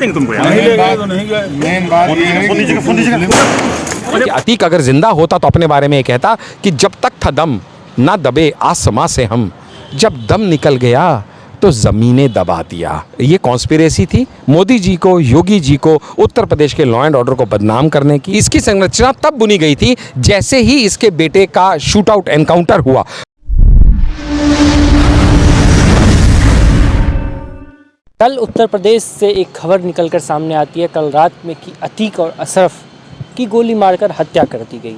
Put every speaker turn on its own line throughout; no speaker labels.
देंगे तुमको यार।
नहीं ले गए तो नहीं गए। मेन बात ये है
कि अतीक अगर जिंदा होता तो अपने बारे में ये कहता कि जब तक था दम ना दबे आसमां से हम, जब दम निकल गया तो ज़मीनें दबा दिया। ये कॉन्स्पिरेसी थी मोदी जी को, योगी जी को, उत्तर प्रदेश के लॉ एंड ऑर्डर को बदनाम करने की। इसकी संरचना तब बुनी गई थी जैसे ही इसके बेटे का शूट आउट एनकाउंटर हुआ।
कल उत्तर प्रदेश से एक खबर निकलकर सामने आती है कल रात में कि अतीक और अशरफ की गोली मारकर हत्या कर दी गई।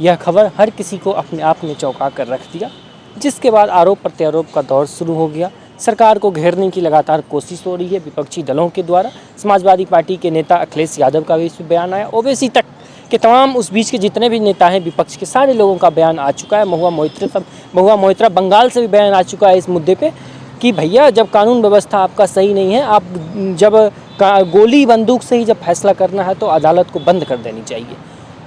यह खबर हर किसी को अपने आप में चौंका कर रख दिया, जिसके बाद आरोप प्रत्यारोप का दौर शुरू हो गया। सरकार को घेरने की लगातार कोशिश हो रही है विपक्षी दलों के द्वारा। समाजवादी पार्टी के नेता अखिलेश यादव का भी इस पर बयान आया। ओवैसी तक के तमाम उस बीच के जितने भी नेता हैं विपक्ष के, सारे लोगों का बयान आ चुका है। महुआ मोइत्रा बंगाल से भी बयान आ चुका है इस मुद्दे पे कि भैया जब कानून व्यवस्था आपका सही नहीं है, आप जब गोली बंदूक से ही जब फैसला करना है तो अदालत को बंद कर देनी चाहिए।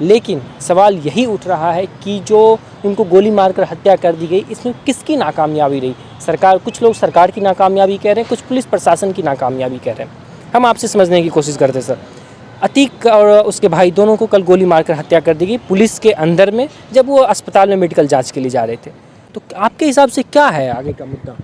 लेकिन सवाल यही उठ रहा है कि जो उनको गोली मारकर हत्या कर दी गई, इसमें किसकी नाकामयाबी रही? सरकार, कुछ लोग सरकार की नाकामयाबी कह रहे हैं, कुछ पुलिस प्रशासन की नाकामयाबी कह रहे हैं। हम आपसे समझने की कोशिश करते हैं सर। अतीक और उसके भाई दोनों को कल गोली मारकर हत्या कर दी गई पुलिस के अंदर में, जब वो अस्पताल में मेडिकल जाँच के लिए जा रहे थे। तो आपके हिसाब से क्या है आगे का मुद्दा?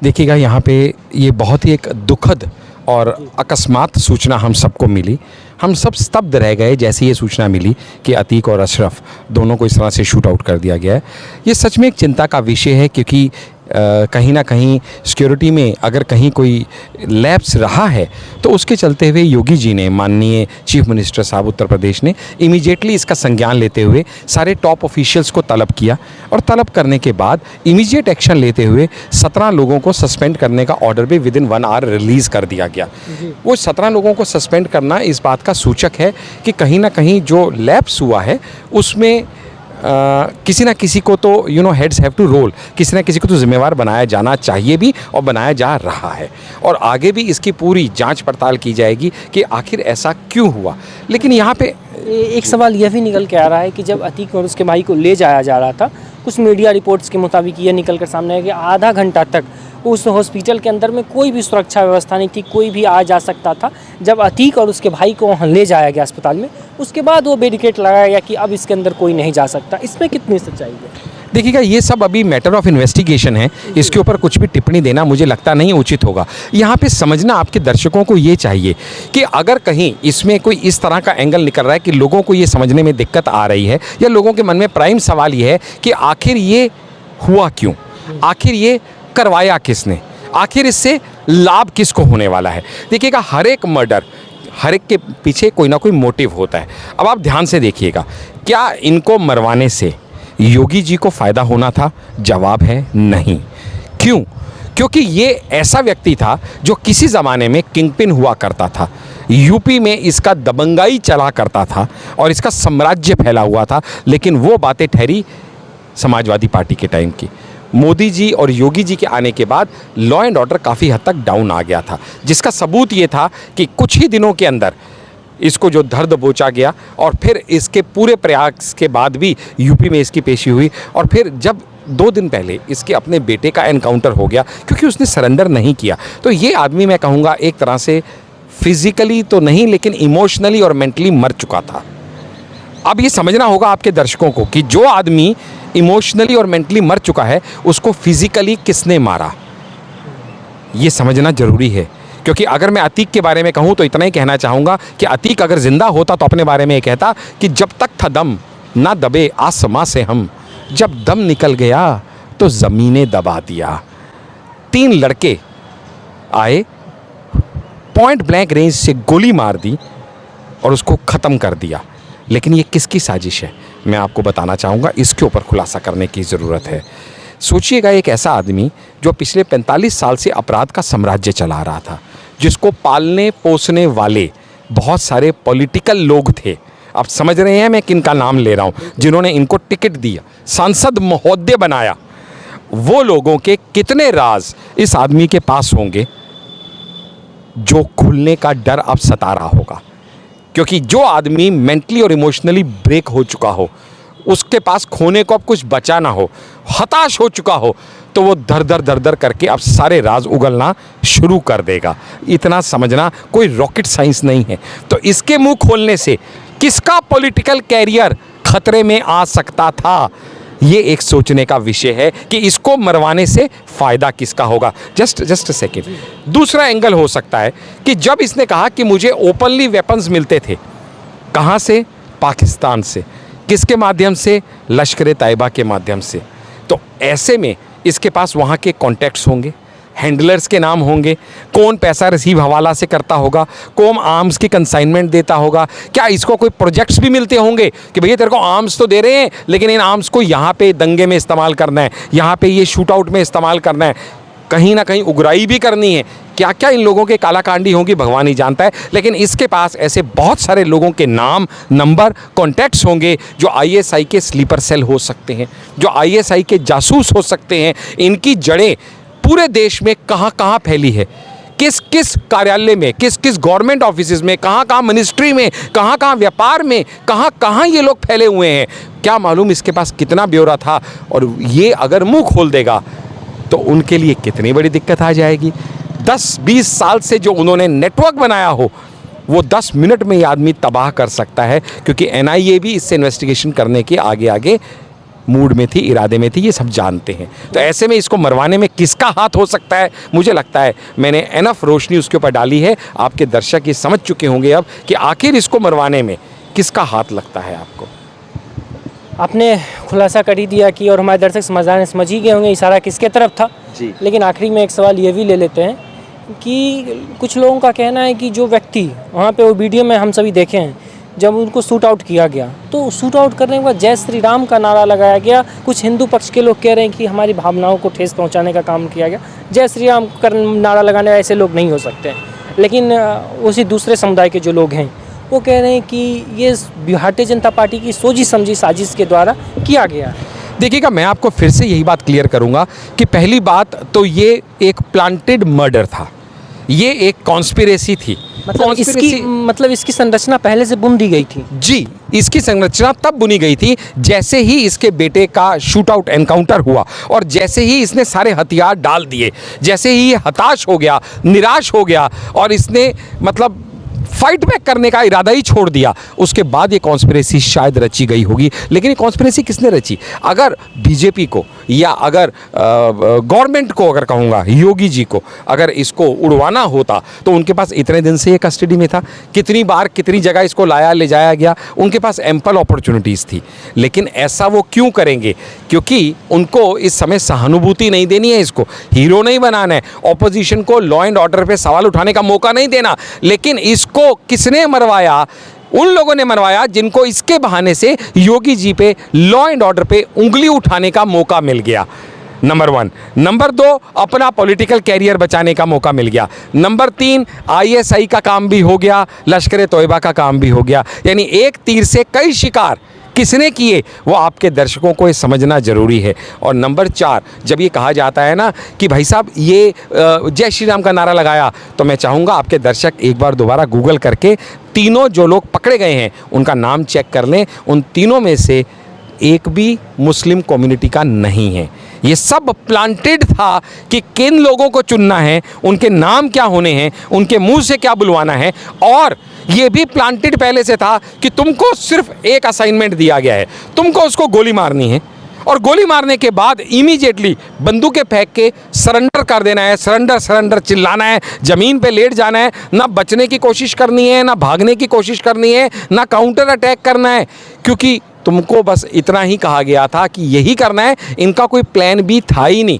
देखिएगा, यहाँ पे ये बहुत ही एक दुखद और अकस्मात सूचना हम सबको मिली। हम सब स्तब्ध रह गए जैसे ये सूचना मिली कि अतीक और अशरफ दोनों को इस तरह से शूट आउट कर दिया गया है। ये सच में एक चिंता का विषय है, क्योंकि कहीं ना कहीं सिक्योरिटी में अगर कहीं कोई लैप्स रहा है तो उसके चलते हुए योगी जी ने, माननीय चीफ मिनिस्टर साहब उत्तर प्रदेश ने, इमीडिएटली इसका संज्ञान लेते हुए सारे टॉप ऑफिशियल्स को तलब किया और तलब करने के बाद इमीडिएट एक्शन लेते हुए 17 लोगों को सस्पेंड करने का ऑर्डर भी विदिन 1 आवर रिलीज़ कर दिया गया। वो 17 लोगों को सस्पेंड करना इस बात का सूचक है कि कहीं ना कहीं जो लैप्स हुआ है उसमें किसी ना किसी को तो हेड्स हैव टू रोल, किसी ना किसी को तो जिम्मेवार बनाया जाना चाहिए भी और बनाया जा रहा है। और आगे भी इसकी पूरी जांच पड़ताल की जाएगी कि आखिर ऐसा क्यों हुआ। लेकिन यहाँ पे
एक सवाल यह भी निकल के आ रहा है कि जब अतीक और उसके भाई को ले जाया जा रहा था, कुछ मीडिया रिपोर्ट्स के मुताबिक यह निकल कर सामने आया कि आधा घंटा तक उस हॉस्पिटल के अंदर में कोई भी सुरक्षा व्यवस्था नहीं थी, कोई भी आ जा सकता था। जब अतीक और उसके भाई को वहाँ ले जाया गया अस्पताल में, उसके बाद वो बैरिकेड लगाया गया कि अब इसके अंदर कोई नहीं जा सकता। इसमें कितनी सच्चाई है?
देखिएगा, ये सब अभी मैटर ऑफ इन्वेस्टिगेशन है, इसके ऊपर कुछ भी टिप्पणी देना मुझे लगता नहीं उचित होगा। यहाँ पे समझना आपके दर्शकों को ये चाहिए कि अगर कहीं इसमें कोई इस तरह का एंगल निकल रहा है कि लोगों को ये समझने में दिक्कत आ रही है, या लोगों के मन में प्राइम सवाल ये है कि आखिर ये हुआ क्यों, आखिर ये करवाया किसने, आखिर इससे लाभ किसको होने वाला है। देखिएगा, हर एक मर्डर, हर एक के पीछे कोई ना कोई मोटिव होता है। अब आप ध्यान से देखिएगा, क्या इनको मरवाने से योगी जी को फ़ायदा होना था? जवाब है नहीं। क्यों? क्योंकि ये ऐसा व्यक्ति था जो किसी ज़माने में किंगपिन हुआ करता था, यूपी में इसका दबंगाई चला करता था और इसका साम्राज्य फैला हुआ था। लेकिन वो बातें ठहरी समाजवादी पार्टी के टाइम की। मोदी जी और योगी जी के आने के बाद लॉ एंड ऑर्डर काफ़ी हद तक डाउन आ गया था, जिसका सबूत ये था कि कुछ ही दिनों के अंदर इसको जो धर दबोचा गया और फिर इसके पूरे प्रयास के बाद भी यूपी में इसकी पेशी हुई। और फिर जब 2 दिन पहले इसके अपने बेटे का एनकाउंटर हो गया क्योंकि उसने सरेंडर नहीं किया, तो ये आदमी, मैं कहूँगा, एक तरह से फिज़िकली तो नहीं लेकिन इमोशनली और मेंटली मर चुका था। अब ये समझना होगा आपके दर्शकों को कि जो आदमी इमोशनली और मेंटली मर चुका है उसको फिज़िकली किसने मारा, ये समझना ज़रूरी है। क्योंकि अगर मैं अतीक के बारे में कहूँ तो इतना ही कहना चाहूँगा कि अतीक अगर ज़िंदा होता तो अपने बारे में ये कहता कि जब तक था दम ना दबे आसमां से हम, जब दम निकल गया तो ज़मीनें दबा दिया। 3 लड़के आए, पॉइंट ब्लैंक रेंज से गोली मार दी और उसको ख़त्म कर दिया। लेकिन ये किसकी साजिश है मैं आपको बताना चाहूँगा, इसके ऊपर खुलासा करने की ज़रूरत है। सोचिएगा, एक ऐसा आदमी जो पिछले 45 साल से अपराध का साम्राज्य चला रहा था, जिसको पालने पोसने वाले बहुत सारे पॉलिटिकल लोग थे। आप समझ रहे हैं मैं किन का नाम ले रहा हूँ, जिन्होंने इनको टिकट दिया, सांसद महोदय बनाया। वो लोगों के कितने राज इस आदमी के पास होंगे जो खुलने का डर अब सता रहा होगा। क्योंकि जो आदमी मेंटली और इमोशनली ब्रेक हो चुका हो, उसके पास खोने को अब कुछ बचा ना हो, हताश हो चुका हो, तो वो दर दर करके अब सारे राज उगलना शुरू कर देगा। इतना समझना कोई रॉकेट साइंस नहीं है। तो इसके मुंह खोलने से किसका पॉलिटिकल कैरियर खतरे में आ सकता था, ये एक सोचने का विषय है कि इसको मरवाने से फ़ायदा किसका होगा। जस्ट सेकेंड, दूसरा एंगल हो सकता है कि जब इसने कहा कि मुझे ओपनली वेपन्स मिलते थे, कहाँ से? पाकिस्तान से। किसके माध्यम से? लश्कर तैयबा के माध्यम से। तो ऐसे में इसके पास वहाँ के कॉन्टैक्ट्स होंगे, हैंडलर्स के नाम होंगे, कौन पैसा रिसीव हवाला से करता होगा, कौन आर्म्स की कंसाइनमेंट देता होगा, क्या इसको कोई प्रोजेक्ट्स भी मिलते होंगे कि भैया तेरे को आर्म्स तो दे रहे हैं लेकिन इन आर्म्स को यहाँ पे दंगे में इस्तेमाल करना है, यहाँ पे ये शूट आउट में इस्तेमाल करना है, कहीं ना कहीं उगराई भी करनी है। क्या क्या इन लोगों के कालाकांडी होंगी भगवान ही जानता है। लेकिन इसके पास ऐसे बहुत सारे लोगों के नाम, नंबर, कॉन्टैक्ट्स होंगे जो आईएसआई के स्लीपर सेल हो सकते हैं, जो आईएसआई के जासूस हो सकते हैं। इनकी जड़ें पूरे देश में कहाँ कहाँ फैली है, किस किस कार्यालय में, किस किस गवर्नमेंट ऑफिस में, कहाँ कहाँ मिनिस्ट्री में, कहाँ कहाँ व्यापार में, कहाँ कहाँ ये लोग फैले हुए हैं, क्या मालूम इसके पास कितना ब्यौरा था। और ये अगर मुंह खोल देगा तो उनके लिए कितनी बड़ी दिक्कत आ जाएगी। 10-20 साल से जो उन्होंने नेटवर्क बनाया हो वो 10 मिनट में ये आदमी तबाह कर सकता है, क्योंकि एनआईए भी इससे इन्वेस्टिगेशन करने के आगे आगे मूड में थी, इरादे में थी, ये सब जानते हैं। तो ऐसे में इसको मरवाने में किसका हाथ हो सकता है, मुझे लगता है मैंने एनफ रोशनी उसके ऊपर डाली है। आपके दर्शक ये समझ चुके होंगे अब कि आखिर इसको मरवाने में किसका हाथ लगता है। आपको
आपने खुलासा कर ही दिया कि, और हमारे दर्शक समझ ही गए होंगे इशारा किसके तरफ था
जी।
लेकिन आखिरी में एक सवाल ये भी ले लेते हैं कि कुछ लोगों का कहना है कि जो व्यक्ति वहाँ पे वो वीडियो में हम सभी देखे हैं, जब उनको शूट आउट किया गया तो शूट आउट करने के बाद जय श्री राम का नारा लगाया गया। कुछ हिंदू पक्ष के लोग कह रहे हैं कि हमारी भावनाओं को ठेस पहुंचाने का काम किया गया। जय श्री राम का नारा लगाने ऐसे लोग नहीं हो सकते हैं। लेकिन उसी दूसरे समुदाय के जो लोग हैं वो कह रहे हैं कि ये भारतीय जनता पार्टी की सोची समझी साजिश के द्वारा किया गया है।
देखिएगा, मैं आपको फिर से यही बात क्लियर करूंगा कि पहली बात तो ये एक प्लांटेड मर्डर था, ये एक कॉन्स्पिरेसी थी।
मतलब इसकी संरचना पहले से बुन दी गई थी।
जी, इसकी संरचना तब बुनी गई थी जैसे ही इसके बेटे का शूट आउट एनकाउंटर हुआ और जैसे ही इसने सारे हथियार डाल दिए, जैसे ही ये हताश हो गया, निराश हो गया और इसने मतलब फाइट बैक करने का इरादा ही छोड़ दिया, उसके बाद ये कॉन्स्पिरेसी शायद रची गई होगी। लेकिन ये कॉन्स्पिरेसी किसने रची? अगर बीजेपी को या अगर गवर्नमेंट को, अगर कहूँगा योगी जी को, अगर इसको उड़वाना होता तो उनके पास इतने दिन से ये कस्टडी में था, कितनी बार कितनी जगह इसको लाया ले जाया गया, उनके पास एम्पल अपॉर्चुनिटीज़ थी। लेकिन ऐसा वो क्यों करेंगे? क्योंकि उनको इस समय सहानुभूति नहीं देनी है, इसको हीरो नहीं बनाना है, ऑपोजिशन को लॉ एंड ऑर्डर पे सवाल उठाने का मौका नहीं देना। लेकिन इसको किसने मरवाया? उन लोगों ने मरवाया जिनको इसके बहाने से योगी जी पे, लॉ एंड ऑर्डर पे उंगली उठाने का मौका मिल गया। नंबर 1। नंबर 2, अपना पॉलिटिकल कैरियर बचाने का मौका मिल गया। नंबर 3, आईएसआई का काम भी हो गया, लश्कर तोयबा का काम भी हो गया। यानी एक तीर से कई शिकार किसने किए, वो आपके दर्शकों को ये समझना ज़रूरी है। और नंबर 4, जब ये कहा जाता है ना कि भाई साहब ये जय श्री राम का नारा लगाया, तो मैं चाहूँगा आपके दर्शक एक बार दोबारा गूगल करके तीनों जो लोग पकड़े गए हैं उनका नाम चेक कर लें। उन तीनों में से एक भी मुस्लिम कम्युनिटी का नहीं है। ये सब प्लांटेड था कि किन लोगों को चुनना है, उनके नाम क्या होने हैं, उनके मुंह से क्या बुलवाना है। और ये भी प्लांटेड पहले से था कि तुमको सिर्फ एक असाइनमेंट दिया गया है, तुमको उसको गोली मारनी है और गोली मारने के बाद इमीडिएटली बंदूकें फेंक के सरेंडर कर देना है, सरेंडर सरेंडर चिल्लाना है, ज़मीन पे लेट जाना है, ना बचने की कोशिश करनी है, ना भागने की कोशिश करनी है, ना काउंटर अटैक करना है, क्योंकि तुमको बस इतना ही कहा गया था कि यही करना है। इनका कोई प्लान भी था ही नहीं,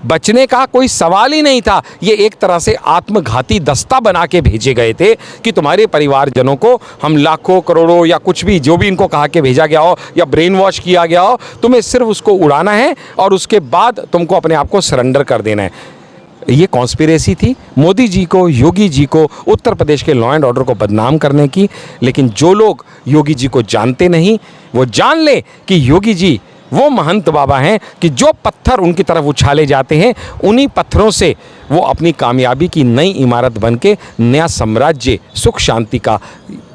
बचने का कोई सवाल ही नहीं था। ये एक तरह से आत्मघाती दस्ता बना के भेजे गए थे कि तुम्हारे परिवारजनों को हम लाखों करोड़ों या कुछ भी जो भी इनको कहा के भेजा गया हो या ब्रेन वॉश किया गया हो, तुम्हें सिर्फ उसको उड़ाना है और उसके बाद तुमको अपने आप को सरेंडर कर देना है। ये कॉन्स्पिरेसी थी मोदी जी को, योगी जी को, उत्तर प्रदेश के लॉ एंड ऑर्डर को बदनाम करने की। लेकिन जो लोग योगी जी को जानते नहीं वो जान ले कि योगी जी वो महंत बाबा हैं कि जो पत्थर उनकी तरफ उछाले जाते हैं उन्हीं पत्थरों से वो अपनी कामयाबी की नई इमारत बन के नया साम्राज्य सुख शांति का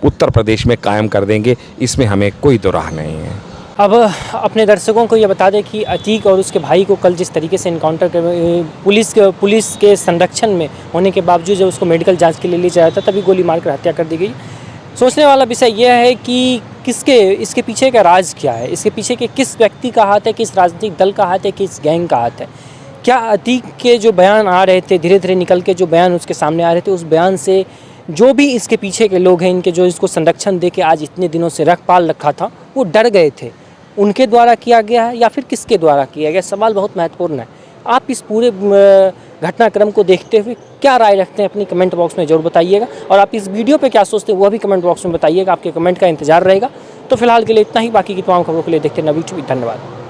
उत्तर प्रदेश में कायम कर देंगे। इसमें हमें कोई दो राह नहीं है।
अब अपने दर्शकों को ये बता दें कि अतीक और उसके भाई को कल जिस तरीके से इनकाउंटर कर पुलिस के संरक्षण में होने के बावजूद जब उसको मेडिकल जांच के लिए ले जाया था तभी गोली मारकर हत्या कर दी गई। सोचने वाला विषय यह है कि इसके पीछे का राज क्या है, इसके पीछे के किस व्यक्ति का हाथ है, किस राजनीतिक दल का हाथ है, किस गैंग का हाथ है। क्या अतीक के जो बयान आ रहे थे, धीरे धीरे निकल के जो बयान उसके सामने आ रहे थे, उस बयान से जो भी इसके पीछे के लोग हैं, इनके जो इसको संरक्षण दे के आज इतने दिनों से रख पाल रखा था, वो डर गए थे, उनके द्वारा किया गया है या फिर किसके द्वारा किया गया? सवाल बहुत महत्वपूर्ण है। आप इस पूरे घटनाक्रम को देखते हुए क्या राय रखते हैं अपनी कमेंट बॉक्स में ज़रूर बताइएगा, और आप इस वीडियो पे क्या सोचते हैं वह भी कमेंट बॉक्स में बताइएगा। आपके कमेंट का इंतजार रहेगा। तो फिलहाल के लिए इतना ही, बाकी की तमाम खबरों के लिए देखते हैं नवी टीवी। धन्यवाद।